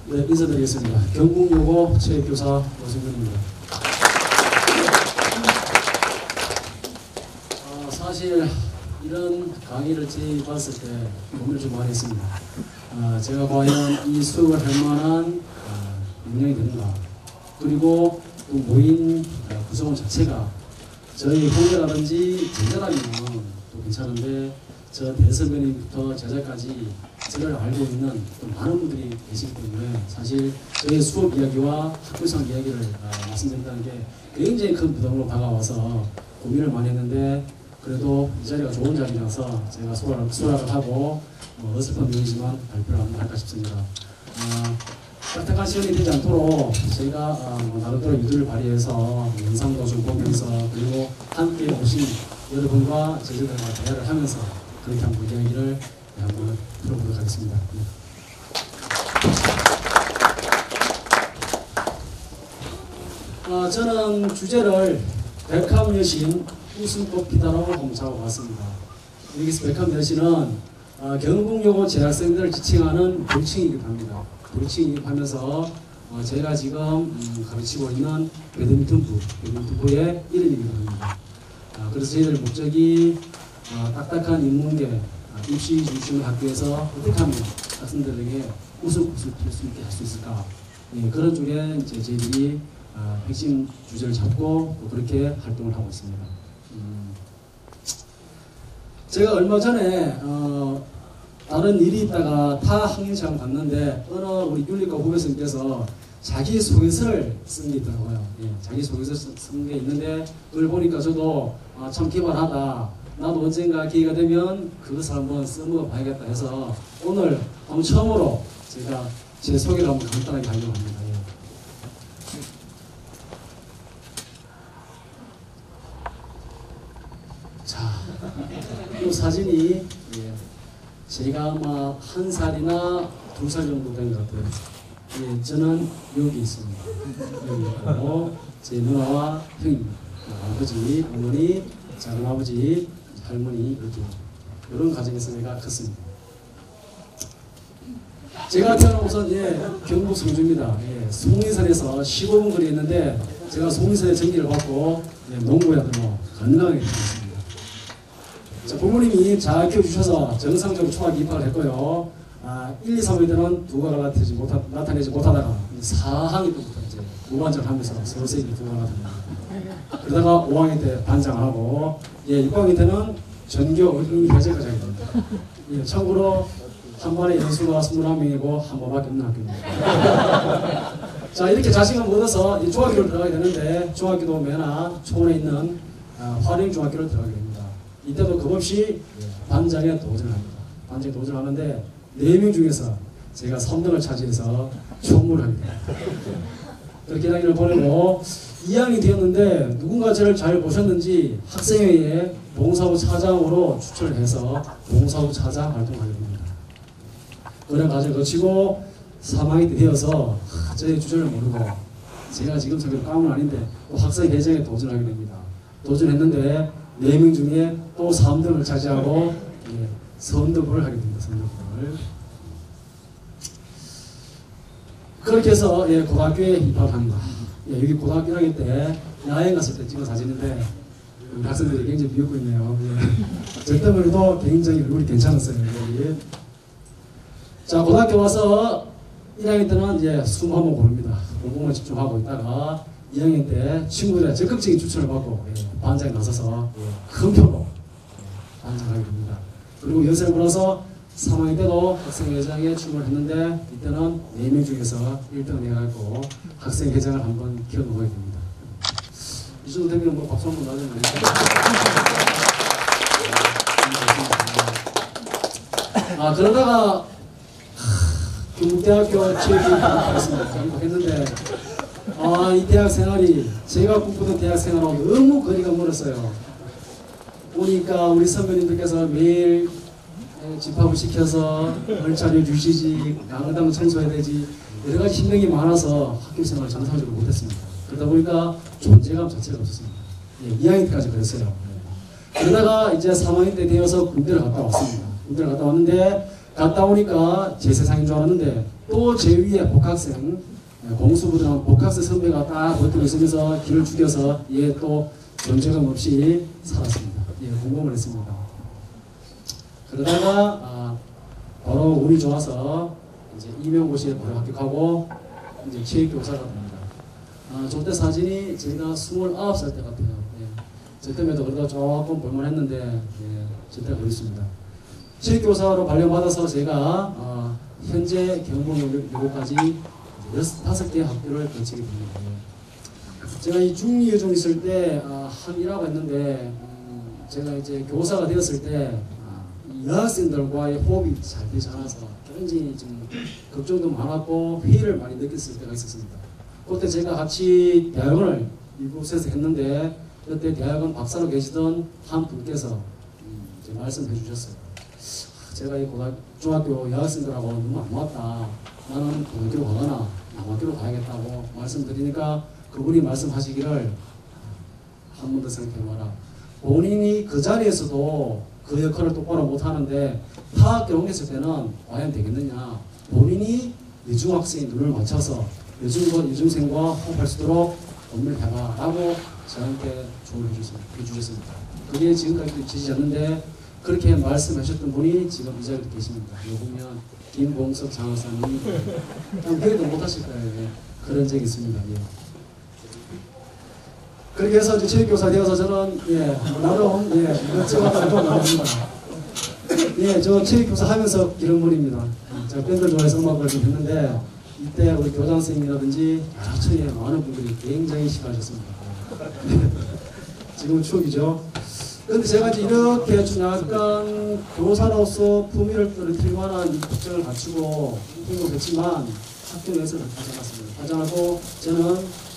네, 인사드리겠습니다. 경북여고 체육교사 노승근입니다. 사실 이런 강의를 제입했을 때 고민을 좀 많이 했습니다. 제가 과연 이 수업을 할 만한 능력이 되는가, 그리고 또 모인 구성원 자체가 저희 후배라든지 제자라면 또 괜찮은데 저 대선배님부터 제자까지 저를 알고 있는 또 많은 분들이 계시기 때문에 사실 저희 수업 이야기와 학교상 이야기를 말씀드린다는 게 굉장히 큰 부담으로 다가와서 고민을 많이 했는데, 그래도 이 자리가 좋은 자리라서 제가 소화를 하고 어설픈 내용이지만 발표를 한번 할까 싶습니다. 딱딱한 시간이 되지 않도록 저희가 나름대로 유도를 발휘해서 영상도 좀 보면서, 그리고 함께 오신 여러분과 저희들과 대화를 하면서 그렇게 한번 이야기를 한번 들어보도록 하겠습니다. 저는 주제를 백합 여신 웃음꽃 피다라고 공차고 왔습니다. 여기서 백합 여신은 경북여고 재학생들을 지칭하는 별칭이기도 합니다. 별칭이기도 하면서 제가 지금 가르치고 있는 배드민턴부의 이름이기도 합니다. 그래서 저희들 목적이 딱딱한 인문계 입시 중심의 학교에서 어떻게 하면 학생들에게 웃음꽃을 필 수 있게 할 수 있을까, 그런 쪽에 이제 저희들이 핵심 주제를 잡고 또 그렇게 활동을 하고 있습니다. 제가 얼마 전에 다른 일이 있다가 타 학년시장 갔는데 어느 우리 윤리과 후배생께서 자기소개서를 쓴 게 있더라고요. 자기소개서 쓴 게 있는데 그걸 보니까 저도 참 기발하다, 나도 언젠가 기회가 되면 그것을 한번 써먹어 봐야겠다 해서 오늘 처음으로 제가 제 소개를 한번 간단하게 하려고 합니다. 자, 이 사진이 제가 아마 1살이나 2살 정도 된 것 같아요. 저는 여기 있습니다. 여기 있고 제 누나와 형입니다. 아버지, 어머니, 작은아버지, 할머니, 이렇게 이런 가정에서 제가 컸습니다. 제가 태어난 곳은 경북 성주입니다. 송리산에서 15분 거리에 있는데 제가 송리산에 전기를 받고 농부에 건강하게 되었습니다. 부모님이 잘 키워주셔서 정상적으로 초등학교 입학을 했고요. 1, 2, 3학년 때는 두가가 나타내지 못하다가 4학년 때부터 이제 무반장을 하면서 서서히 두가가 나타납니다. 그러다가 5학년 때 반장을 하고 6학년 때는 전교 어린이 회장까지 하게 됩니다. 참고로 한 반에 연수가 21명이고 한 번밖에 없는 학교입니다. 자, 이렇게 자신감을 얻어서 중학교를 들어가게 되는데 중학교도 맨 초원에 있는 화령중학교를 들어가게 됩니다. 이때도 겁없이 반장에 도전을 합니다. 반장에 도전을 하는데 4명 중에서 제가 3등을 차지해서 총무를 합니다. 그렇게 학기를 보내고 2학년이 되었는데 누군가 저를 잘 보셨는지 학생회에 봉사부 차장으로 추천을 해서 봉사부 차장 활동을 하게 됩니다. 그런 과정을 거치고 3학년이 되어서 저의 주제를 모르고 제가 지금 저기 깡은 아닌데 또 학생회장에 도전하게 됩니다. 도전했는데 4명 중에 또 3등을 차지하고 선도부를 하게 됩니다. 선도부를. 그렇게 해서 고등학교에 입학합니다. 여기 고등학교 1학년 때 야행 갔을 때 찍은 사진인데 우리 학생들이 굉장히 비웃고 있네요. 저 때문에도 굉장히 얼굴이 괜찮았어요. 자, 고등학교 와서 1학년 때는 이제 숨 한번 고릅니다. 공부만 집중하고 있다가 2학년 때 친구들의 적극적인 추천을 받고 반장에 나서서 큰 표로 반장하게 됩니다. 그리고 연세를 불어서 3학년 때도 학생회장에 출마를 했는데 이때는 4명 중에서 1등을 해가지고 학생회장을 한번 키워보게 됩니다. 이 정도 되면 뭐 박수 한번 놔주면 그러다가 경북대학교 체육교육학습니다. 했는데 이 대학 생활이 제가 꿈꾸던 대학 생활하고 너무 거리가 멀었어요. 오니까 우리 선배님들께서 매일 집합을 시켜서 얼차려 주시지, 양당 청소해야 되지, 여러 가지 힘듦이 많아서 학교 생활을 정상적으로 못했습니다. 그러다 보니까 존재감 자체가 없었습니다. 2학년 때까지 그랬어요. 그러다가 이제 3학년 때 되어서 군대를 갔다 왔습니다. 군대를 갔다 왔는데 갔다 오니까 제 세상인 줄 알았는데 또 제 위에 복학생, 공수부들은 복학생 선배가 딱 버티고 있으면서 길을 죽여서 얘 또 존재감 없이 살았습니다. 예, 공범을 했습니다. 그러다가 바로 운이 좋아서 이제 임용고시에 바로 합격하고 이제 체육교사가 됩니다. 저때 사진이 제가 29살 때 같아요. 예. 저 때문에도 그래도 조금 볼만했는데 예, 저 때가 그렇습니다. 체육교사로 발령받아서 제가 현재 경북여고까지 5개 학교를 거치게 됩니다. 제가 이 중2여중 있을 때 한 일하고 했는데 제가 이제 교사가 되었을 때 여학생들과의 호흡이 잘 되지 않아서 굉장히 좀 걱정도 많았고 회의를 많이 느꼈을 때가 있었습니다. 그때 제가 같이 대학원을 이곳에서 했는데 그때 대학원 박사로 계시던 한 분께서 말씀해 주셨어요. 제가 이 중학교 여학생들하고 너무 안 맞다. 나는 고등학교로 가거나 남학교로 가야겠다고 말씀드리니까 그분이 말씀하시기를 한 번 더 생각해봐라. 본인이 그 자리에서도 그 역할을 똑바로 못하는데 타학교 옮겼을 때는 과연 되겠느냐. 본인이 여중학생의 눈을 맞춰서 여중생과 호흡할 수 있도록 업무를 해라 라고 저한테 조언을 해주셨습니다. 그게 지금까지 지지 않는데 그렇게 말씀하셨던 분이 지금 이 자리에 계십니다. 여기 보면 김봉석 장학사님이 기억도 못하실 거예요. 그런 적이 있습니다. 예. 그렇게 해서 이제 체육교사 되어서 저는 나름 이것저것 좀 나옵니다. 예, 저 체육교사 하면서 이런 분입니다. 제가 밴드를 좋아해서 음악을 좀 했는데 이때 우리 교장 선생님이라든지 여러 처에 많은 분들이 굉장히 싫어하셨습니다. 지금은 추억이죠. 그런데 제가 이제 이렇게 좀 약간 교사로서 품위를 떨어뜨릴 만한 특징을 갖추고 힘을 했지만 학교 내에서 하지 않았습니다. 하지 않고 저는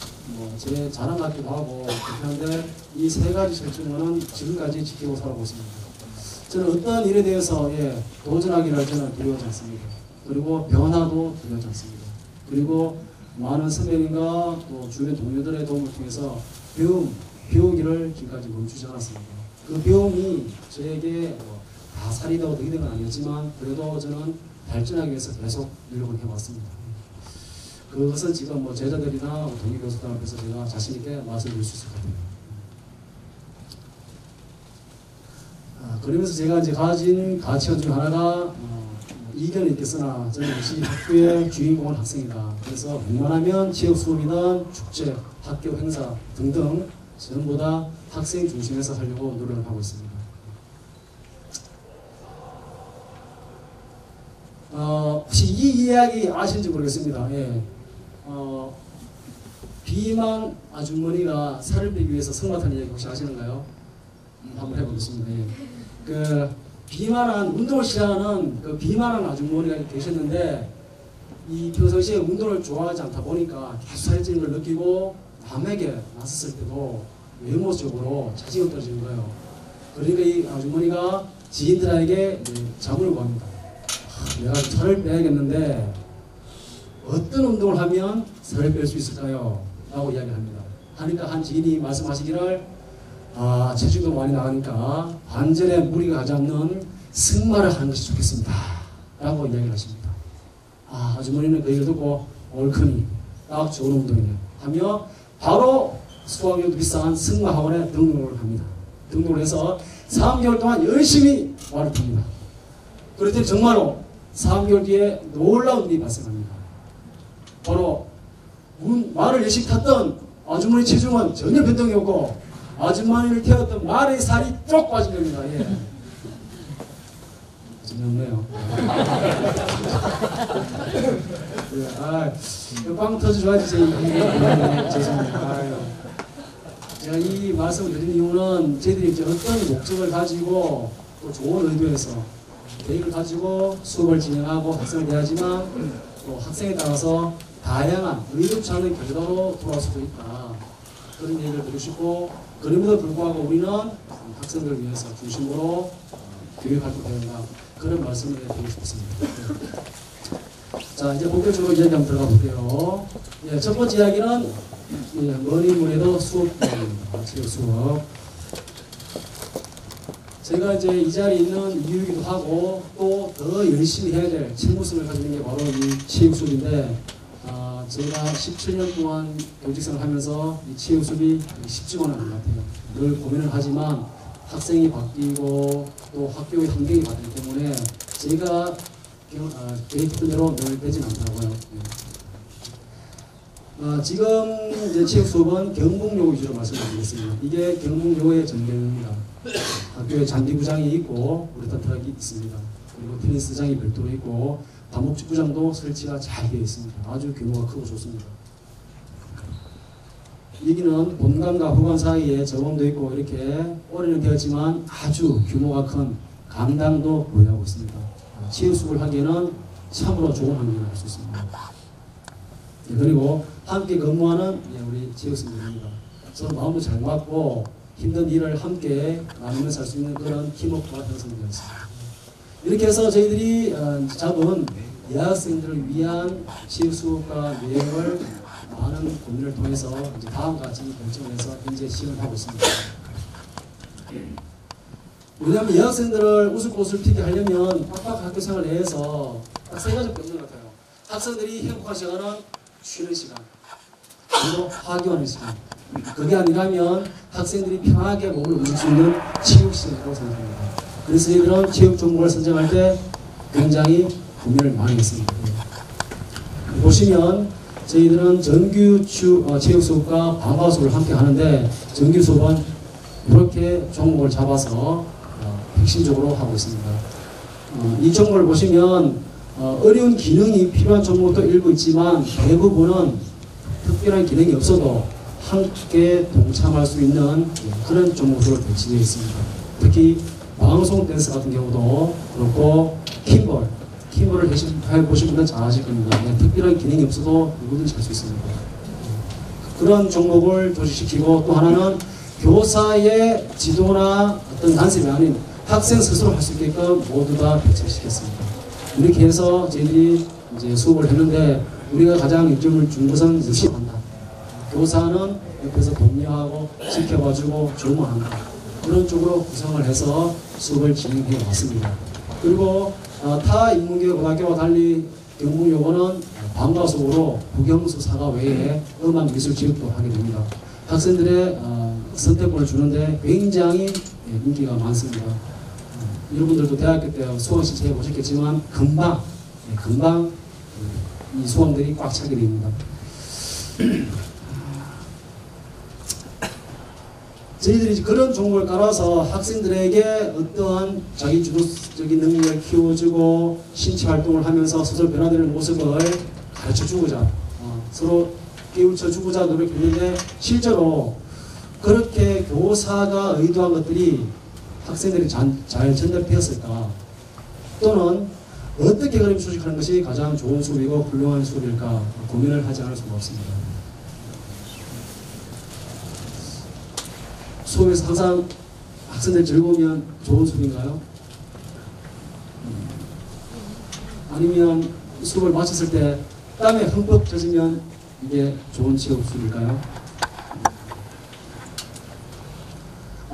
제 자랑 같기도 하고 그렇게 하는데 이 세 가지 실증은 지금까지 지키고 살아오고 있습니다. 저는 어떤 일에 대해서 도전하기를 저는 두려워하지 않습니다. 그리고 변화도 두려워하지 않습니다. 그리고 많은 선배님과 또 주변 동료들의 도움을 통해서 배우기를 지금까지 멈추지 않았습니다. 그 배움이 저에게 다 살이 되고 덕이 된 건 아니었지만 그래도 저는 발전하기 위해서 계속 노력을 해왔습니다. 그것은 지금 제자들이나 동료 교수들 앞에서 제가 자신있게 말씀드릴 수 있을 것 같아요. 그러면서 제가 이제 가진 가치관 중 하나가 이견이 있겠으나 저는 역시 학교의 주인공은 학생이다. 그래서 웬만하면 지역 수업이든 축제, 학교 행사 등등 전부 다 학생 중심에서 하려고 노력을 하고 있습니다. 혹시 이 이야기 아시는지 모르겠습니다. 비만 아주머니가 살을 빼기 위해서 성마탄 이야기 혹시 아시는가요? 한번 해보겠습니다. 그 비만한 운동을 싫어하는 그 비만한 아주머니가 계셨는데 이 평상시에 운동을 좋아하지 않다 보니까 계속 살이 찌는 걸 느끼고 남에게 나섰을 때도 외모적으로 자신이 떨어지는 거예요. 그러니까 이 아주머니가 지인들에게 자문을 구합니다. 내가 살을 빼야겠는데 어떤 운동을 하면 살을 뺄 수 있을까요? 라고 이야기를 합니다. 하니까 한 지인이 말씀하시기를 체중도 많이 나가니까 관절에 무리가 가지 않는 승마를 하는 것이 좋겠습니다. 라고 이야기를 하십니다. 아주머니는 그 얘기를 듣고 옳거니 딱 좋은 운동이네 하며 바로 수강료도 비싼 승마 학원에 등록을 합니다. 등록을 해서 3개월 동안 열심히 말을 탑니다. 그랬더니 정말로 3개월 뒤에 놀라운 일이 발생합니다. 바로 말을 열심히 탔던 아주머니 체중은 전혀 변동이 없고 아주머니를 태웠던 말의 살이 쭉 빠진 겁니다. 재미없네요. 빵 터져줘야지 죄송합니다. 제가 이 말씀을 드린 이유는 저희들이 이제 어떤 목적을 가지고 또 좋은 의도에서 계획을 가지고 수업을 진행하고 학생을 대하지만 또 학생에 따라서 다양한 의도치 않은 결과로 돌아올 수도 있다. 그런 얘기를 드리고 싶고 그럼에도 불구하고 우리는 학생들을 위해서 중심으로 교육활동을 해야 된다. 그런 말씀을 드리고 싶습니다. 자, 이제 본격적으로 이야기 한번 들어가 볼게요. 첫 번째 이야기는 뭐니 뭐래도 수업 이야기입니다. 체육 수업. 제가 이제 이 자리에 있는 이유이기도 하고 또 더 열심히 해야 될 책무성을 가지고 있는 게 바로 이 체육수업인데 제가 17년 동안 교직생을 하면서 이 체육수업이 쉽지가 않은 것 같아요. 늘 고민을 하지만 학생이 바뀌고 또 학교의 환경이 바뀌기 때문에 제가 계획했던 대로 늘 되진 않더라고요. 지금 이제 체육 수업은 경북여고 위주로 말씀드리겠습니다. 이게 경북여고의 전경입니다. 학교에 잔디구장이 있고 우레탄 있습니다. 그리고 테니스장이 별도로 있고 다목축구장도 설치가 잘 되어 있습니다. 아주 규모가 크고 좋습니다. 여기는 본관과 후관 사이에 정원도 있고 이렇게 올해는 되었지만 아주 규모가 큰 강당도 보유하고 있습니다. 체육 수업을 하기에는 참으로 좋은 환경을 할 수 있습니다. 그리고 함께 근무하는 우리 체육생들입니다. 서로 마음도 잘 맞고 힘든 일을 함께 나누면서 할 수 있는 그런 팀워크가 형성되어 있습니다. 이렇게 해서 저희들이 잡은 여학생들을 위한 체육수업과 내용을 많은 고민을 통해서 이제 다음과 같이 결정을 해서 현재 시행을 하고 있습니다. 왜냐하면 여학생들을 웃을 피게 하려면 빡빡한 학교 생활 내에서 딱 세 가지밖에 없는 것 같아요. 학생들이 행복한 시간은 쉬는 시간, 그리고 하교하는 시간. 그게 아니라면 학생들이 편하게 몸을 움직일 수 있는 체육 시간이라고 생각합니다. 그래서 저희들은 체육 종목을 선정할 때 굉장히 고민을 많이 했습니다. 보시면 저희들은 정규 체육 수업과 방과 수업을 함께 하는데 정규 수업은 이렇게 종목을 잡아서 핵심적으로 하고 있습니다. 이 종목을 보시면 어려운 기능이 필요한 종목도 일부 있지만 대부분은 특별한 기능이 없어도 함께 동참할 수 있는 그런 종목으로 배치되어 있습니다. 특히 방송 댄스 같은 경우도 그렇고 킴볼을 해보신 분은 잘 아실 겁니다. 특별한 기능이 없어도 누구든지 할 수 있습니다. 그런 종목을 조직시키고 또 하나는 교사의 지도나 어떤 간섭이 아닌 학생 스스로 할 수 있게끔 모두 다 배치시켰습니다. 이렇게 해서 저희들이 이제 수업을 했는데 우리가 가장 이점을 준 것은 유심한다. 교사는 옆에서 독려하고 지켜봐주고 조언한다. 그런 쪽으로 구성을 해서 수업을 진행해 왔습니다. 그리고 타 인문계 고등학교와 달리 경북여고는 방과 수업으로 국영수 사과 외에 음악 미술 지역도 하게 됩니다. 학생들의 선택권을 주는데 굉장히 인기가 많습니다. 여러분들도 대학교 때 수강 신청해 보셨겠지만 금방 이 수강들이 꽉 차게 됩니다. 저희들이 그런 종목을 깔아서 학생들에게 어떠한 자기 주도적인 능력을 키워주고 신체 활동을 하면서 스스로 변화되는 모습을 가르쳐주고자 서로 깨우쳐주고자 노력했는데 실제로 그렇게 교사가 의도한 것들이 학생들이 잘 전달되었을까? 또는 어떻게 그림 수식하는 것이 가장 좋은 수업이고 훌륭한 수업일까? 고민을 하지 않을 수가 없습니다. 수업에서 항상 학생들 즐거우면 좋은 수업인가요? 아니면 수업을 마쳤을 때 땀에 흠뻑 젖으면 이게 좋은 체육 수업일까요?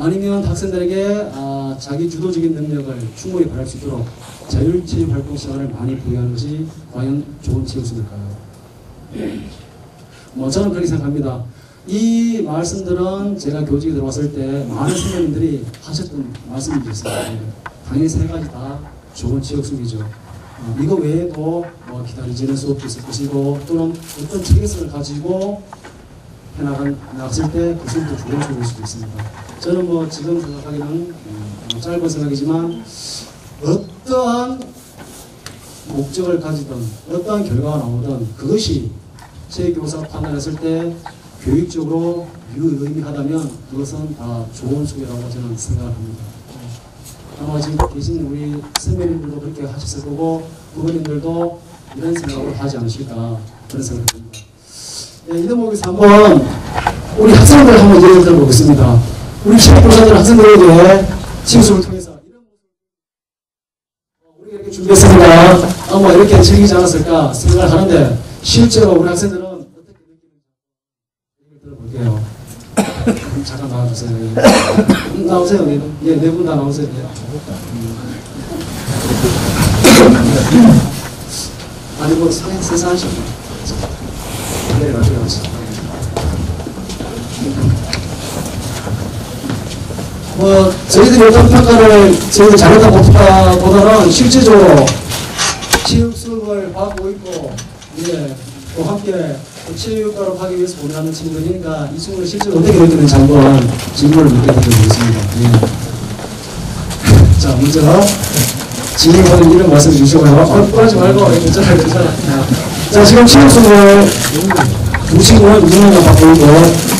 아니면 학생들에게 자기 주도적인 능력을 충분히 발휘할 수 있도록 자율체육 활동 시간을 많이 부여하는 것이 과연 좋은 체육 수업일까요? 저는 그렇게 생각합니다. 이 말씀들은 제가 교직에 들어왔을 때 많은 선생님들이 하셨던 말씀들이 있습니다. 당연히 세 가지 다 좋은 체육 수업이죠. 이거 외에도 기다려지는 수업도 있을 것이고 또는 어떤 체계성을 가지고 해나갔을 때 그 수업도 좋은 수업일 수도 있습니다. 저는 지금 생각하기는 짧은 생각이지만 어떠한 목적을 가지든 어떠한 결과가 나오든 그것이 제 교사 판단했을 때 교육적으로 유의미하다면 그것은 다 좋은 수업이라고 저는 생각합니다. 아마 지금 계신 우리 선배님들도 그렇게 하셨을 거고 부모님들도 이런 생각을 하지 않으실까 그런 생각을 합니다. 이 대목에서 한번 우리 학생들 한번 예를 들어보겠습니다. 우리 체육교사들 학생들에게 치유수업을 통해서 이런 모습을 우리가 이렇게 준비했습니다. 아마 이렇게 즐기지 않았을까 생각을 하는데 실제로 우리 학생들은 어떻게 느끼는지 얘기를 들어볼게요. 잠깐 나와주세요. 나오세요. 예, 네 분 다 나오세요. 예. 아니 뭐 세상 하시고 내려가세요. 뭐 저희들이 어떤 평가를 저희들 잘했다 못했다보다는 실제적으로 체육 수업을 받고 있고 예, 또 함께 체육과로 하기 위해서 고민하는 친구들이니까 이 친구는 실제로 어떻게 느끼는지 한번 질문을 몇 개 드려보겠습니다. 예. 자, 먼저 진행하는 이름 말씀해 주시고요. 뻔하지 말고 괜찮아요. 자, 지금 체육 수업을 두 친구는 2년간 받고 있고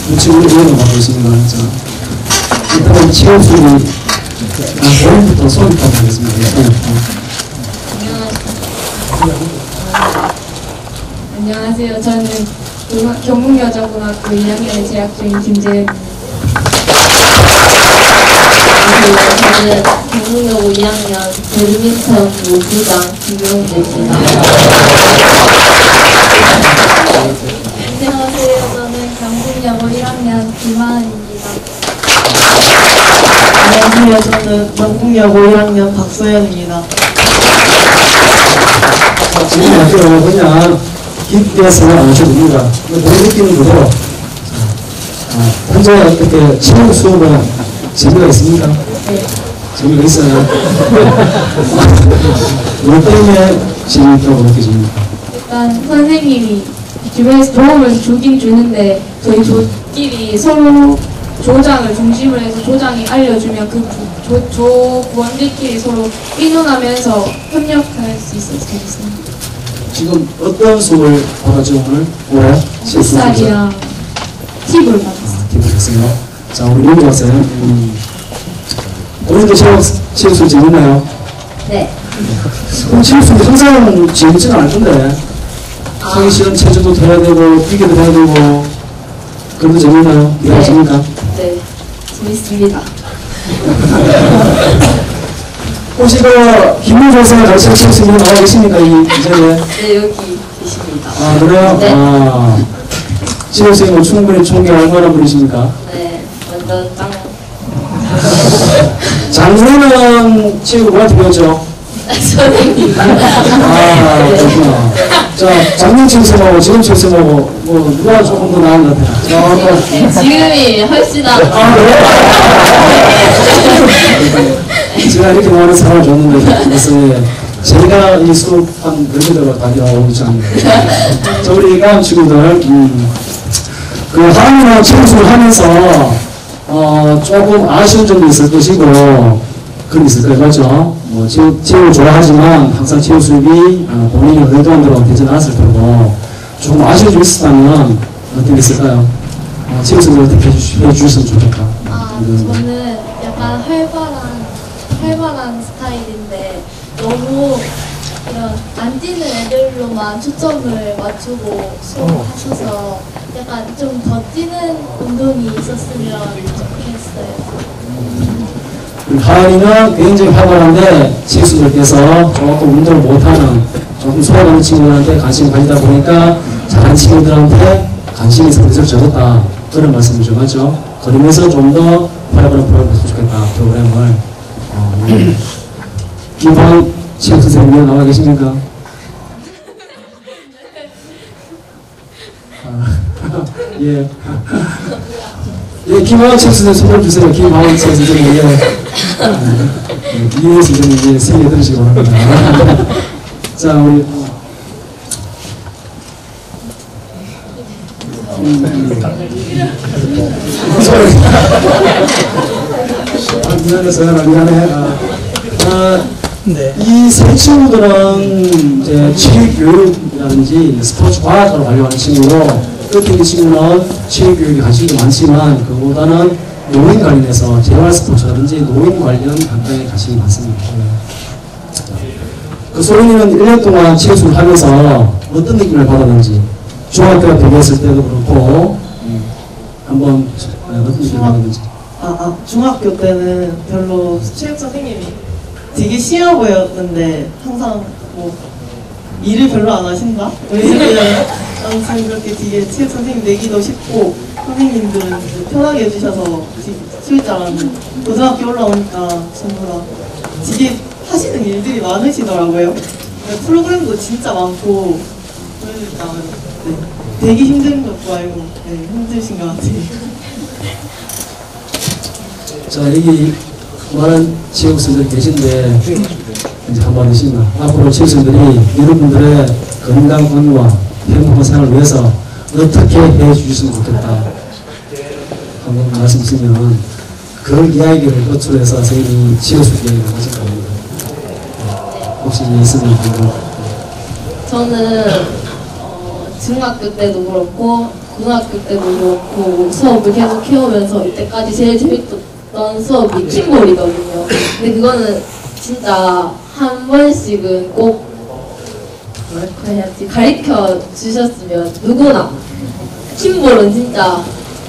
두 친구는 2년간 받고 있습니다. 자, 일단은 체육 수업이 본인부터 소개 부탁드리겠습니다. 안녕하세요. 저는 경북여자고등학교 2학년에 재학 중인 김재은입니다. 저는 경북여고 2학년 배드민턴 부부장 김용재입니다. 안녕하세요. 저는 경북여고 1학년 김하은입니다. 안녕하세요. 저는 경북여고 1학년 박소연입니다. 지금 학교는 그냥 깊게 생각 안 하셔도 됩니다. 본 느끼는 그대로. 현재 이렇게 체육 수업은 재미가 있습니까? 네. 재미가 있어요. 뭐 때문에 재미있다고 느껴집니까? 일단 선생님이 주변에서 도움을 주긴 주는데 저희 조끼리 서로 조장을 중심으로 해서 조장이 알려주면 그 조구원들끼리 서로 의논하면서 협력할 수 있어서 재밌습니다. 지금 어떤 수업을 받았죠 오늘? 올해? 풋살이랑 팁을 받았어요. 팁을 했어요. 자, 우리 윤주 학생. 오늘도 체육 수업 재밌나요? 네. 그럼 체육 수업이 항상 재밌지는 않을 건데. 하기 싫은 체조도 해야 되고, 뛰기도 해야 되고. 그래도 재밌나요? 네. 재밌습니까? 네. 재밌습니다. 혹시 김민수 선생님 가르치는 체육 수업이 나와 계십니까? 이 자리에? 네, 여기 계십니다. 아, 그래요? 네. 아. 체육 선생님 충분히 존경할 만한 분이십니까? 네, 완전 짱. 작년에는 체육을 누구한테 배웠죠? 선생님. 아, 그렇구나. 자, 작년 체육생하고 지금 체육생하고 뭐 누가 조금 더 나은 것 같아요? 지금이 훨씬 나. 아, 그래? 제가 이렇게 많은 사람을 줬는데 그래서 제가 이 수업 한 10개를 다 나오고 있지 않나요? 자, 우리 이강 친구들 그 하은이랑 체육수를 하면서 조금 아쉬운 점도 있을 것이고 그런 있을 거예요. 맞죠? 뭐 체육을 좋아하지만 항상 체육 수업이 본인이 의도한 대로 되지 않았을 테고 조금 아쉬운 점이 있었다면 어떤 게 있을까요? 체육 수업을 어떻게 해주셨으면 좋겠다. 저는 약간 활발한 스타일인데 너무 이런 안 뛰는 애들로만 초점을 맞추고 수업하셔서 약간 좀 더 뛰는 운동이 있었으면 좋겠어요. 하은이는 굉장히 활발한데 체육수들께서 조금 운동을 못하는 조금 소외받는 친구들한테 관심을 가지다 보니까 잘하는 친구들한테 관심이 상대적으로 적었다. 그런 말씀이죠. 맞죠? 그러면서 좀 더 활발한 프로그램을 했으면 좋겠다. 프로그램을. 김하은 체육선생님 나와 계십니까? 예. 예, 김하은 체육선생님 손을 주세요. 김하은 체육선생님. 예. 이해 선생님 이제 세개 들으시기 바랍니다. 자, 우리 이 세 친구들은 이제 체육교육이라든지 스포츠 과학으로 관련하는 친구로 끝에 이 친구는 체육교육에 관심이 많지만 그보다는 노인 관련해서 재활 스포츠라든지 노인 관련 활동에 관심이 많습니다. 그 소연이는 1년 동안 체육수를 하면서 어떤 느낌을 받았는지 중학교와 비교했을 때도 그렇고 한번 어떤 느낌을 받았는지. 중학교 때는 별로 체육 선생님이 되게 쉬워 보였는데 항상 뭐 일을 별로 안 하신다? 왜냐면 항상 그렇게 되게 체육 선생님 내기도 쉽고 선생님들은 이제 편하게 해주셔서 쉬울 줄 알았는데 고등학교 올라오니까 전부 다 되게 하시는 일들이 많으시더라고요. 프로그램도 진짜 많고 그러니까 네, 되게 힘든 것도 알고 네, 힘드신 것 같아요. 자, 여기 많은 체육생들이 계신데 이제 한마디씩만 앞으로 체육생들이 여러분들의 건강과 행복한 생활을 위해서 어떻게 해주셨으면 좋겠다 한번 말씀 있으면 그 이야기를 거쳐서 선생님이 지어줄 이야기를 하실 겁니다. 혹시 있으면 한번. 저는 중학교 때도 그렇고 고등학교 때도 그렇고 수업을 계속 해오면서 이때까지 제일 재밌었던 수업이 킴볼이거든요. 근데 그거는 진짜 한 번씩은 꼭 뭐랄까 해야지 가르쳐 주셨으면 누구나 킴볼은 진짜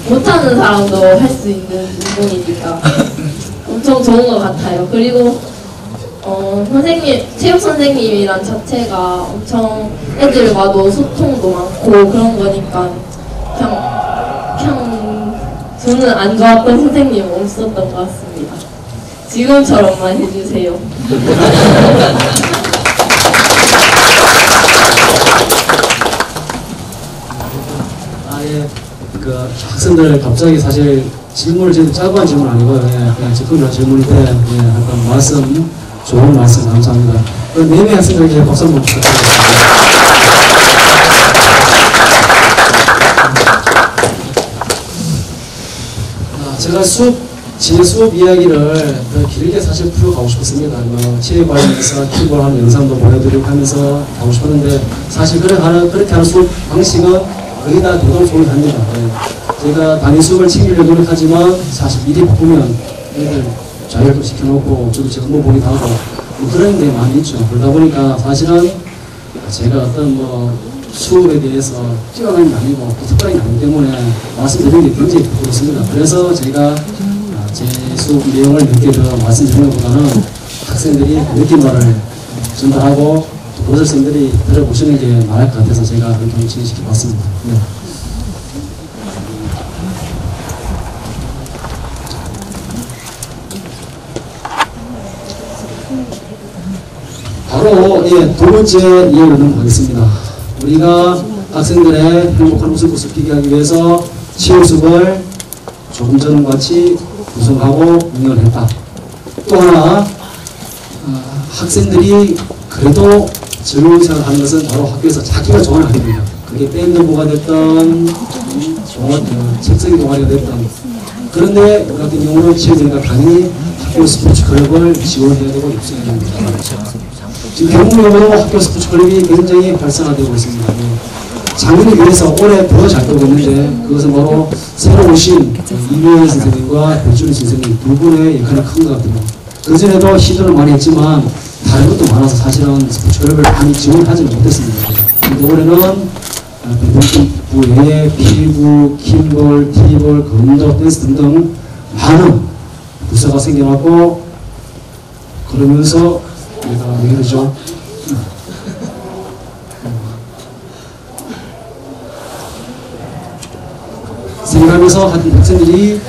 못하는 사람도 할 수 있는 운동이니까 엄청 좋은 것 같아요. 그리고 선생님, 체육 선생님이란 자체가 엄청 애들과도 소통도 많고 그런 거니까 그냥 저는 안 좋았던 선생님 없었던 것 같습니다. 지금처럼만 해주세요. 예. 그 학생들 갑자기 사실 질문을 지금 짧은 질문 아니고요. 예, 그냥 접근한 질문인데 예, 약간 말씀 좋은 말씀 감사합니다. 그 4명 학생들에게 박수 한번 부탁드리겠습니다. 제가 제 수업 이야기를 더 길게 사실 풀어가고 싶었습니다. 체육 관련해서 킥볼 하는 영상도 보여드리고 하면서 가고 싶었는데 사실 그렇게 하는 수업 방식은 거의 다 대동소이합니다. 네. 제가 단위 수업을 챙기려고 노력하지만 사실 미리 바꾸면 애들 자율도 시켜놓고 저도 제 업무 보기도 하고 뭐 그런 게 많이 있죠. 그러다 보니까 사실은 제가 어떤 수업에 대해서 뛰어난 게 아니고 특별한 게 아니기 때문에 말씀드리는 게 굉장히 부끄럽습니다. 그래서 제가 제 수업 내용을 몇 개 더 말씀드리는 것보다는 학생들이 그 느낌을 전달하고 또 교사선생들이 들어보시는 게 나을 것 같아서 제가 그렇게 진행시켜 봤습니다. 네. 바로 두 번째 이야기로 넘어가겠습니다. 우리가 학생들의 행복한 웃음 모습을 피기하기 위해서 체육수업을 조금 전과 같이 구성하고 운영을 했다. 또 하나 학생들이 그래도 즐거운 생활을 하는 것은 바로 학교에서 자기가 좋아하는 학교입니다. 그게 밴드부가 됐던 책쓰기 동아리가 됐던 그런데 우리 같은 경우는 체육이니까 당연히 학교 스포츠 클럽을 지원해야 되고 육성해야 됩니다. 지금 경북역으로 학교 스포츠 클럽이 굉장히 활성화되고 있습니다. 작년에 비해서 올해 더 잘 되고 있는데 그것은 바로 새로 오신 이명현 선생님과 배준희 선생님 두 분의 역할이 큰 것 같아요. 그전에도 시도를 많이 했지만 다른 것도 많아서 사실은 스포츠 클럽을 많이 지원하지는 못했습니다. 근데 올해는 배드민턴 외에 피구, 킥볼, 티볼, 검도, 댄스 등등 많은 부서가 생겨났고 그러면서 우리가 왜 그러죠? 생각하면서 학생들이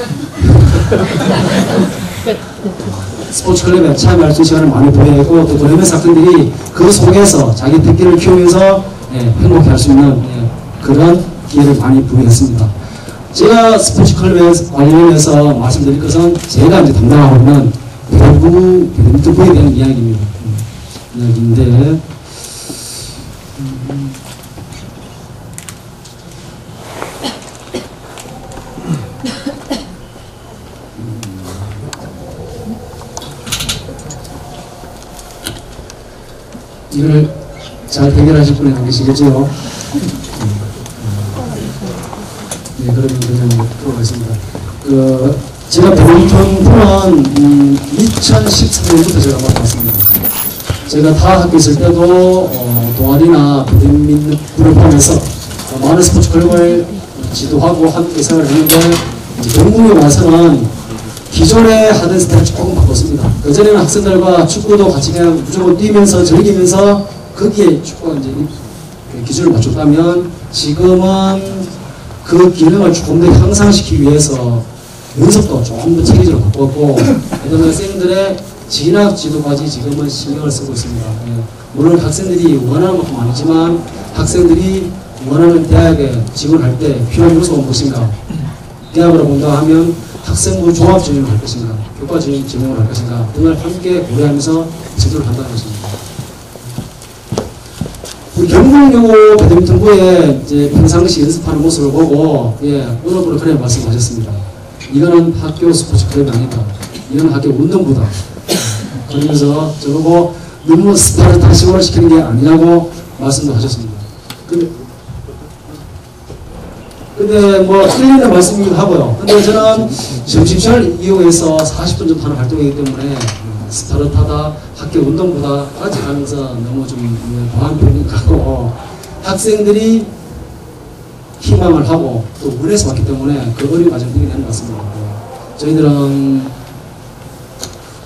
스포츠 클럽에 참여할 수 있는 시간을 많이 보내고 또 그러면서 학생들이 그 속에서 자기 특기를 키우면서 행복해 할 수 있는 그런 기회를 많이 부여했습니다. 제가 스포츠 클럽에 관련해서 말씀드릴 것은 제가 이제 담당하고 있는 배드민턴부에 대한 이야기입니다. 이야기인데 이걸 잘 해결하실 분이 안 계시겠죠? 네, 그러면 그냥 들어가겠습니다. 제가 배드민턴부는 2013년부터 제가 맡았습니다. 제가 타 학교 있을 때도 동아리나 배드민턴부를 포함해서 많은 스포츠 클럽을 지도하고 함께 생활을 했는데 경북에 와서는 기존에 하던 스타일을 조금 바꿨습니다. 그전에는 학생들과 축구도 같이 그냥 무조건 뛰면서 즐기면서 거기에 축구가 이제 기준을 맞췄다면 지금은 그 기능을 조금 더 향상시키기 위해서 연습도 조금 더 체계적으로 바꿨고, 그다음에 학생들의 진학 지도까지 지금은 신경을 쓰고 있습니다. 예. 물론 학생들이 원하는 만큼 아니지만 학생들이 원하는 대학에 지원할 때 필요한 요소가 무엇인가? 대학으로 본다 하면 학생부 종합 전형을 할 것인가? 교과 전형을 할 것인가? 등을 함께 고려하면서 지도를 한다는 것입니다. 우리 경북여고 배드민턴부의 이제 평상시 연습하는 모습을 보고, 예, 오늘부로 그래 말씀하셨습니다. 이거는 학교 스포츠 클럽이 아니다. 이건 학교 운동부다. 그러면서 저보고 너무 스파르타식으로 시키는 게 아니냐고 말씀도 하셨습니다. 근데 뭐 틀리는 말씀이기도 하고요. 근데 저는 점심시간을 이용해서 40분 정도 하는 활동이기 때문에 스파르타다, 학교 운동보다까지 가면서 너무 좀 과한 편인 것 같고, 학생들이 희망을 하고 또 원해서 왔기 때문에 그 어려운 과정을 뛰게 되는 것 같습니다. 저희들은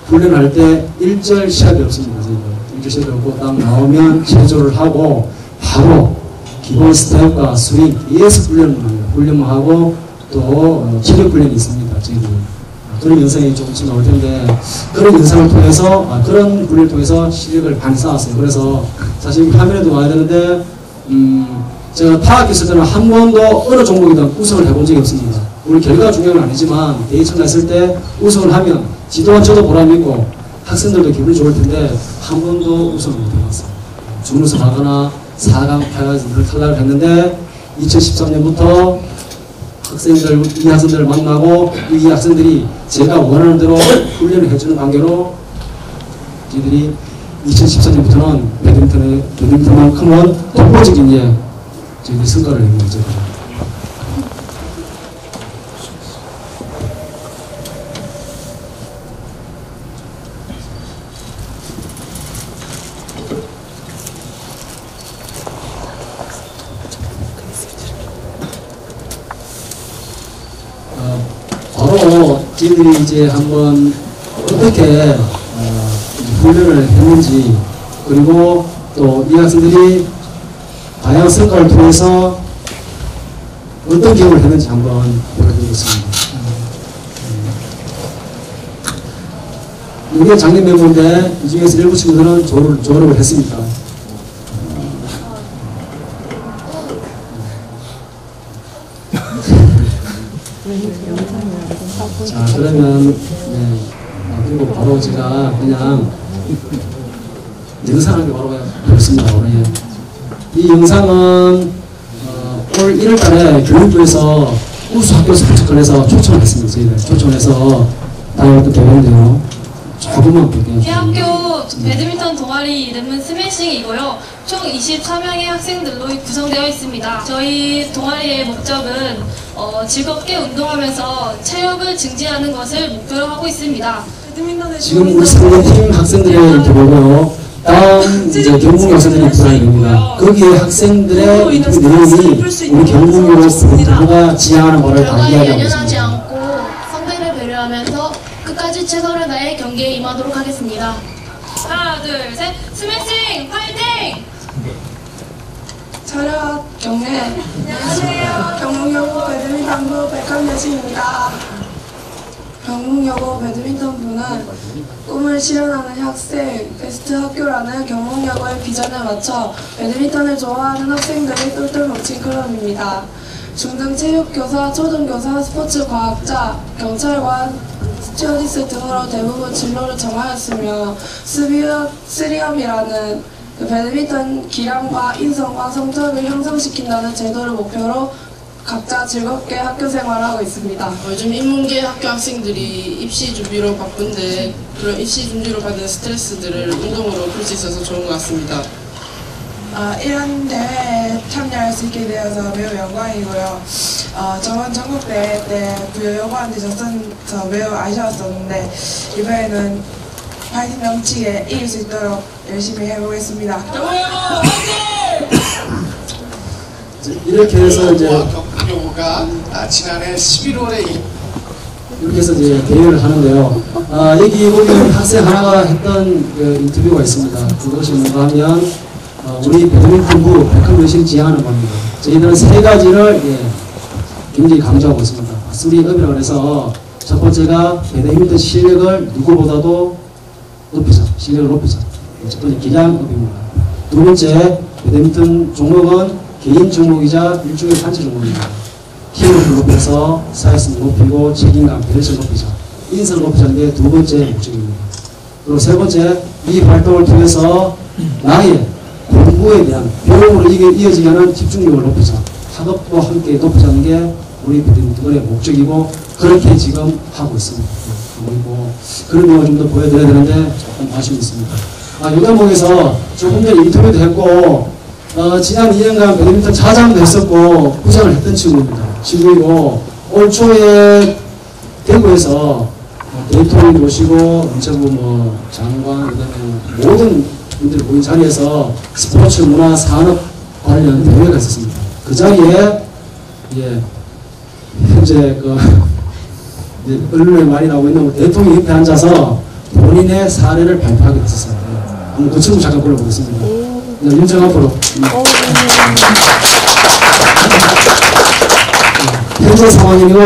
훈련할 때 일절 시합이 없습니다. 저희들 일절 시합이 없고 딱 나오면 체조를 하고 바로 기본 스텝과 스윙 계속 훈련만 합니다. 훈련만 하고 또 체력 훈련이 있습니다. 저희들 그런 영상이 조금씩 나올 텐데, 그런 영상을 통해서 그런 훈련을 통해서 실력을 많이 쌓았어요. 그래서 사실 화면에도 와야 되는데 제가 타학 있을 때는 한 번도 어느 종목이든 우승을 해본 적이 없습니다. 우리 결과가 중요한 건 아니지만 대회 참가했을 때 우승을 하면 지도원 저도 보람이 있고 학생들도 기분이 좋을 텐데 한 번도 우승을 못 해봤어요. 준우승 하거나 4강, 8강에서 탈락을 했는데 2013년부터 이 학생들을 만나고 이 학생들이 제가 원하는 대로 훈련을 해주는 관계로 저희들이 2013년부터는 배드민턴만큼은 독보적인 저희들이 성과를 내는 거죠. 바로 저희들이 이제 한번 어떻게 훈련을 했는지, 그리고 또 이 학생들이 다양한 성과를 통해서 어떤 기억을 했는지 한번 보여드리겠습니다. 이게 작년 멤버인데 이 중에서 일부 친구들은 졸업을 했습니다. 자, 그러면 그리고 바로 제가 그냥 영상을 바로 보겠습니다. 이 영상은 올 1월달에 교육부에서 우수학교 스포츠권에서 초청을 했습니다. 저희들 초청해서 다녀왔던 대회인데요. 조금만 볼게요. 대학교 배드민턴 동아리 이름은 스매싱이고요. 총 24명의 학생들로 구성되어 있습니다. 저희 동아리의 목적은 즐겁게 운동하면서 체력을 증진하는 것을 목표로 하고 있습니다. 지금 우리 상대팀 학생들의 인터뷰고요. 다음 이제 경북 학생들의 인터뷰입니다. 거기에 학생들의 인터뷰 내용이 우리 경북으로 누가 지향하는 바를 다 이야기하고 연연하지 있습니다. 않고 상대를 배려하면서 끝까지 최선을 다해 경기에 임하도록 하겠습니다. 하나, 둘, 셋, 스매싱! 파이팅! 차렷 경례. 안녕하세요. 경북여고 배드민턴부 백한여신입니다. 경북여고 배드민턴부는 꿈을 실현하는 학생, 베스트 학교라는 경북여고의 비전에 맞춰 배드민턴을 좋아하는 학생들이 똘똘 뭉친 클럽입니다. 중등 체육교사, 초등교사, 스포츠과학자, 경찰관, 스튜어디스 등으로 대부분 진로를 정하였으며 스리업이라는 배드민턴 기량과 인성과 성적을 향상시킨다는 제도를 목표로 각자 즐겁게 학교 생활하고 있습니다. 요즘 인문계 학교 학생들이 입시 준비로 바쁜데 그런 입시 준비로 받는 스트레스들을 운동으로 풀 수 있어서 좋은 것 같습니다. 이런 대회에 참여할 수 있게 되어서 매우 영광이고요. 저번 전국대회 때 부여여고한테 졌어서 매우 아쉬웠었는데 이번에는 파이팅 넘치게 이길 수 있도록 열심히 해보겠습니다. 이렇게 해서 이제 경북여고가 지난해 11월에 이렇게 해서 이제 대회를 하는데요. 여기 보면 학생 하나가 했던 그 인터뷰가 있습니다. 그것이 뭔가 하면 우리 배드민턴부 백한여신 지향하는 겁니다. 저희들은 세 가지를 굉장히 강조하고 있습니다. 3업이라고 해서 첫 번째가 배드민턴 실력을 누구보다도 높이자. 실력을 높이자. 첫 번째 기량업입니다. 두 번째 배드민턴 종목은 개인 종목이자 일종의 단체 종목입니다. 힘을 높여서 사회성을 높이고 책임감, 배려심을 높이자. 인성을 높이자는 게 두 번째 목적입니다. 그리고 세 번째, 이 활동을 통해서 나의 공부에 대한 배움으로 이어지게 하는 집중력을 높이자. 학업도 함께 높이자는 게 우리 배드민턴의 목적이고 그렇게 지금 하고 있습니다. 그리고 그런 경우를 좀 더 보여드려야 되는데 조금 아쉬움이 있습니다. 이 대목에서 조금 전에 인터뷰도 했고 지난 2년간 배드민턴 차장도 했었고 부장을 했던 친구이고 올 초에 대구에서 대통령이 오시고 문체부 장관 그다음에 모든 분들이 모인 자리에서 스포츠 문화 산업 관련 대회가 있었습니다. 그 자리에 현재 언론에 많이 나오고 있는 대통령 옆에 앉아서 본인의 사례를 발표하게 됐었어요. 그 친구 잠깐 불러보겠습니다. 윤정 앞으로. 현재 상황이고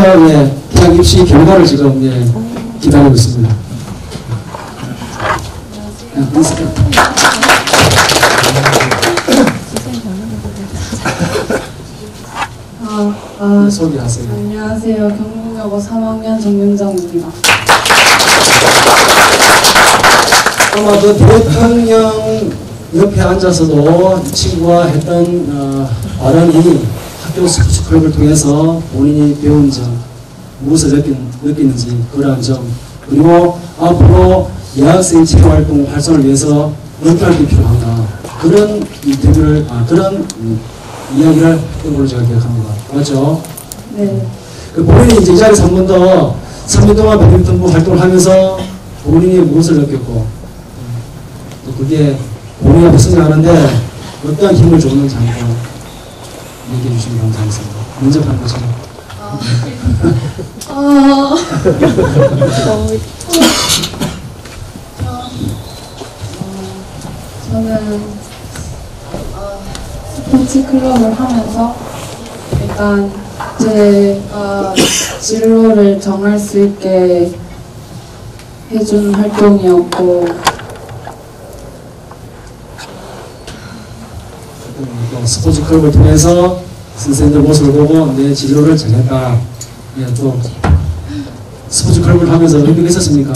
대학 입시 결과를 지금 기다리고 있습니다. 소개하세요. 안녕하세요. 경북여고 3학년 정윤정입니다. 아마 그 대통령 옆에 앉아서도 이 친구가 했던 발언이 학교 스포츠 클럽을 통해서 본인이 배운 점, 무엇을 느끼는지 그러한 점, 그리고 앞으로 여학생 체육활동 활성을 위해서 어떤 게 필요한가 그런 인터뷰를 그런 이야기를 했던 걸로 제가 기억합니다. 맞죠? 네. 본인이 이제 이 자리에서 한 번 더 3년 동안 배드민턴부 활동을 하면서 본인이 무엇을 느꼈고 또 그게 본인 앞에 성장하는데 어떠한 힘을 줬는지 한번 얘기해 주시면 감사하겠습니다. 면접하는 것처럼. 저는 스포츠 클럽을 하면서 일단 제가 진로를 정할 수 있게 해준 활동이었고 스포츠 클럽을 통해서 선생님들 모습을 보고 내 진로를 정했다. 또 스포츠 클럽을 하면서 의미가 있었습니까?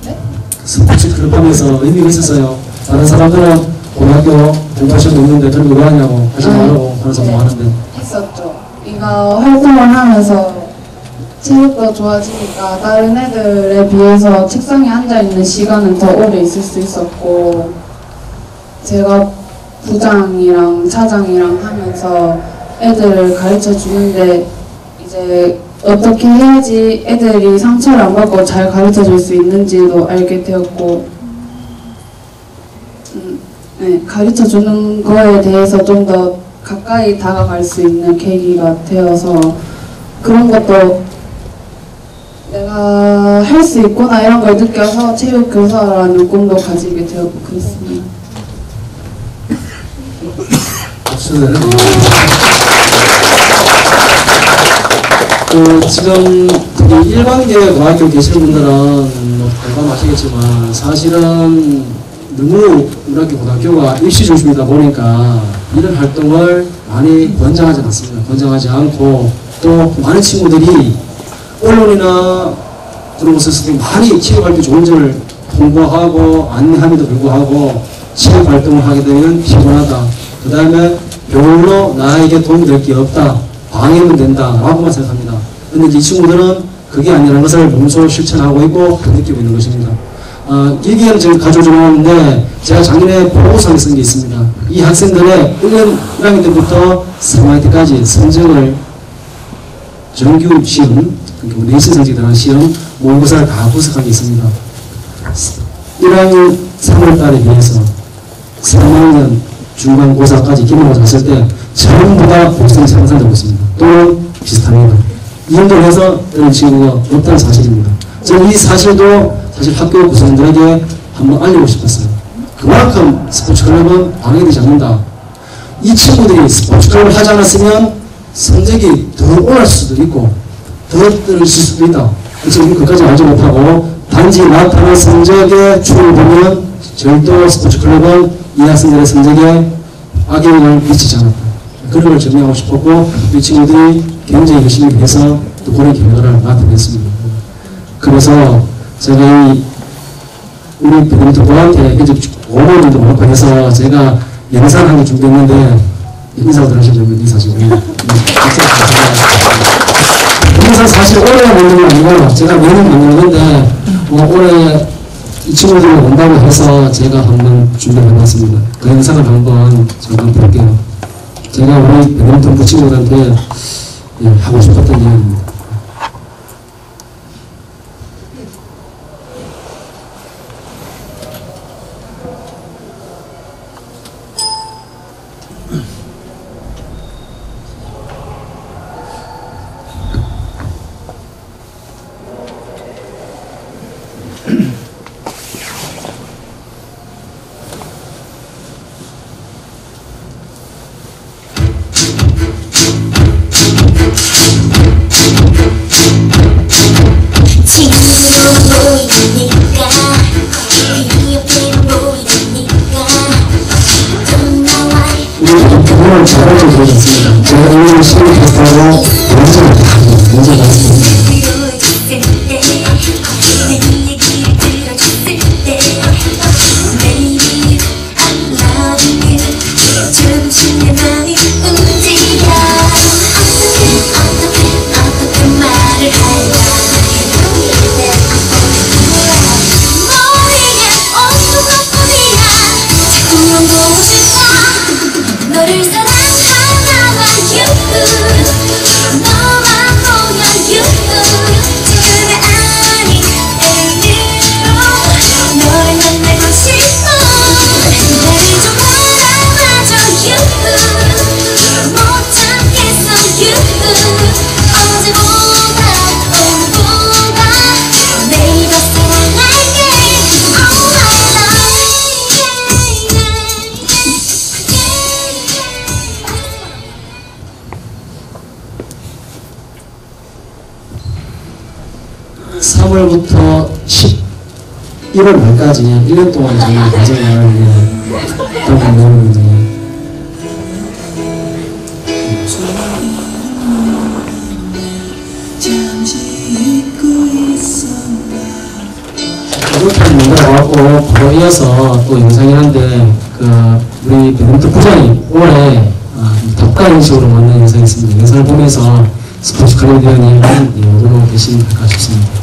네? 스포츠 클럽 하면서 의미가 있었어요. 다른 사람들은 고등학교 공부할 시간도 없는데 들고 왜 하냐고 하지 말라고 하는 사람도 많은데 했었죠. 이거 활동을 하면서 체력도 좋아지니까 다른 애들에 비해서 책상에 앉아있는 시간은 더 오래 있을 수 있었고 제가 부장이랑 차장이랑 하면서 애들을 가르쳐 주는데 이제 어떻게 해야지 애들이 상처를 안 받고 잘 가르쳐 줄 수 있는지도 알게 되었고 네, 가르쳐 주는 거에 대해서 좀 더 가까이 다가갈 수 있는 계기가 되어서 그런 것도 내가 할 수 있구나 이런 걸 느껴서 체육교사라는 꿈도 가지게 되었고 그렇습니다. 지금 일반계 고등학교 계시는 분들은 공감하시겠지만 사실은 너무 우리 학교 고등학교가 입시 중심이다 보니까 이런 활동을 많이 권장하지 않습니다. 권장하지 않고 또 많은 친구들이 언론이나 그런 곳에서도 많이 체육활동 좋은 점을 홍보하고 안내함에도 불구하고 체육활동을 하게 되면 피곤하다. 그 다음에 별로 나에게 도움이 될 게 없다. 방해는 된다. 라고만 생각합니다. 근데 이 친구들은 그게 아니라는 것을 몸소 실천하고 있고 느끼고 있는 것입니다. 일기를 제가 가져오는데 제가 작년에 보고서를 쓴 게 있습니다. 이 학생들의 1학년 때부터 3학년 때까지 성적을 정규 시험, 그러니까 내신 성적이 들어간 시험, 모의고사를 다 분석한 게 있습니다. 1학년 3월 달에 비해서 3학년 중간고사까지 기본고사 했을 때 전부 다 복성이 상승되고 있습니다. 또는 비슷합니다. 이 정도로 해서 이런 친구가 없다는 사실입니다. 저는 이 사실도 사실 학교 구성원들에게 한번 알리고 싶었어요. 그만큼 스포츠 클럽은 방해되지 않는다. 이 친구들이 스포츠 클럽을 하지 않았으면 성적이 더 올라갈 수도 있고 더 떨어질 수도 있다. 지금 그까지 알지 못하고 단지 나타난 성적의 추를 보면 절도 스포츠클럽은 이 학생들의 성적에 악영향을 미치지 않았다. 그런 걸 증명하고 싶었고 이 친구들이 굉장히 열심히 해서 또 그런 결과를 나타냈습니다. 그래서 제가 우리 배드민턴부한테 현재 고모님도 많고 해서 제가 영상을 한번 준비했는데 인사들 하시려면 인사시고요. 인사 사실 올해 만든 건 아니고 제가 매년 만든 건데 올해 이 친구들이 온다고 해서 제가 한번 준비를 해봤습니다. 그 영상을 한번 잠깐 볼게요. 제가 우리 배드민턴부 친구들한테 하고 싶었던 이야기입니다. 오늘 자발적 들어졌습니다. 제가 오늘 시작했다고 먼저 나왔습니다. 너를 사랑하나봐 너만 보면 지금의 아닌 내일로 널 만나고 싶어 나를 좀 알아봐줘 못 참겠어 어제보다 오늘보다 내일 더 사랑할게 Oh my love 3월부터 11월 말까지 1년 동안 저희 과정을 하고 있는 가족들 문제가 왔고 바로 이어서 또 영상이란데 우리 배드민턴 부장이 올해 덕가 인식으로 만든 영상이 있습니다. 영상을 보면서 스포츠 관련위원이 오도록 계시면 될까 싶습니다.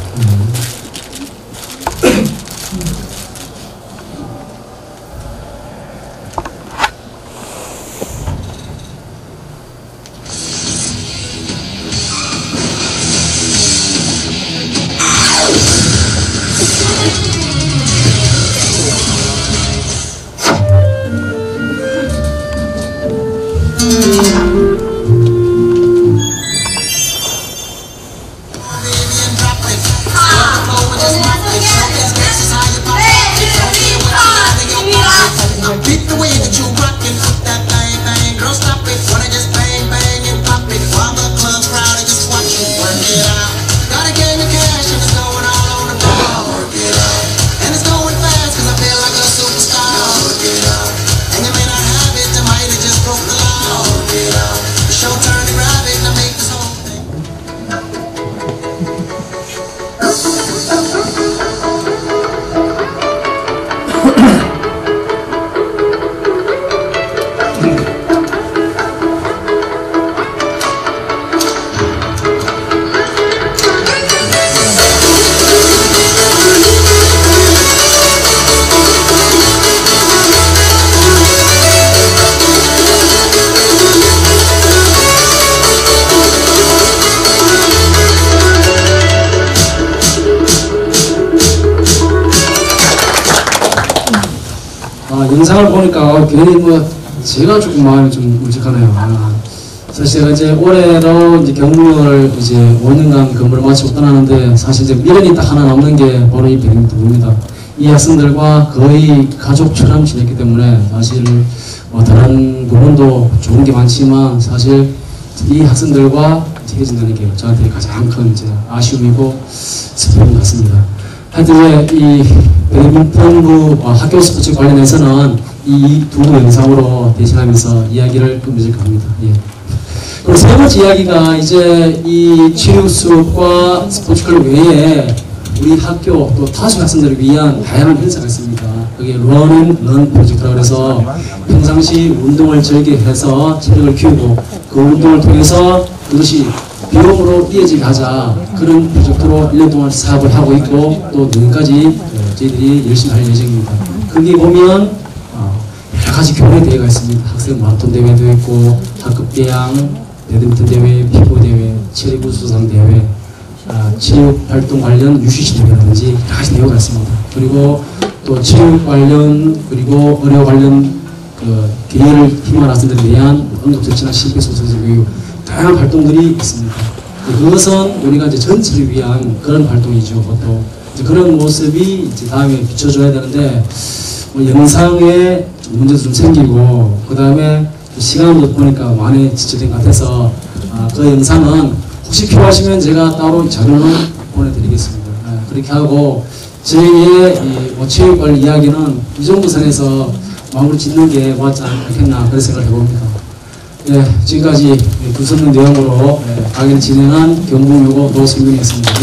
영상을 보니까 괜히 제가 조금 마음이 좀 울적하네요. 사실 제가 이제 올해로 이제 경무를 이제 5년간 근무를 마치고 떠나는데 사실 이제 미련이 딱 하나 남는 게 바로 이 배드민턴부입니다. 이 학생들과 거의 가족처럼 지냈기 때문에 사실 다른 부분도 좋은 게 많지만 사실 이 학생들과 헤어진다는 게 저한테 가장 큰 이제 아쉬움이고 슬픔 같습니다. 하여튼 이 배드민턴부 학교 스포츠 관련해서는 이 두 영상으로 대신하면서 이야기를 끝맺을까 합니다. 예. 그리고 세 번째 이야기가 이제 이 체육 수업과 스포츠클럽 외에 우리 학교 또 다수 학생들을 위한 다양한 행사가 있습니다. 그게 런 프로젝트라고 해서 평상시 운동을 즐겨해서 체력을 키우고 그 운동을 통해서 그것이 비용으로 이어지게 하자 그런 프로젝트로 1년 동안 사업을 하고 있고 또 내년까지 저희들이 열심히 할 예정입니다. 거기 보면 여러 가지 교내 대회가 있습니다. 학생 마라톤 대회도 있고 학급 대항, 배드민턴 대회, 피구 대회, 체력 우수상 대회, 체육 활동 관련 UCC 대회라든지 여러 가지 대회가 있습니다. 그리고 또 체육 관련 그리고 의료 관련 그 기회를 희망하는 학생들에 대한 응급조치나 심폐소생술 교육 다양한 활동들이 있습니다. 그것은 우리가 이제 전체를 위한 그런 활동이죠. 또 이제 그런 모습이 이제 다음에 비춰줘야 되는데 영상에 문제도 좀 생기고 그 다음에 시간도 보니까 많이 지체된 것 같아서 그 영상은 혹시 필요하시면 제가 따로 자료는 보내드리겠습니다. 그렇게 하고 저희의 이 체육관 이야기는 이 정도 선에서 마무리 짓는 게 맞지 않겠나 그런 생각을 해봅니다. 예, 지금까지 구성능 내용으로 강의를 진행한 경북여고 노승민이었습니다. 예,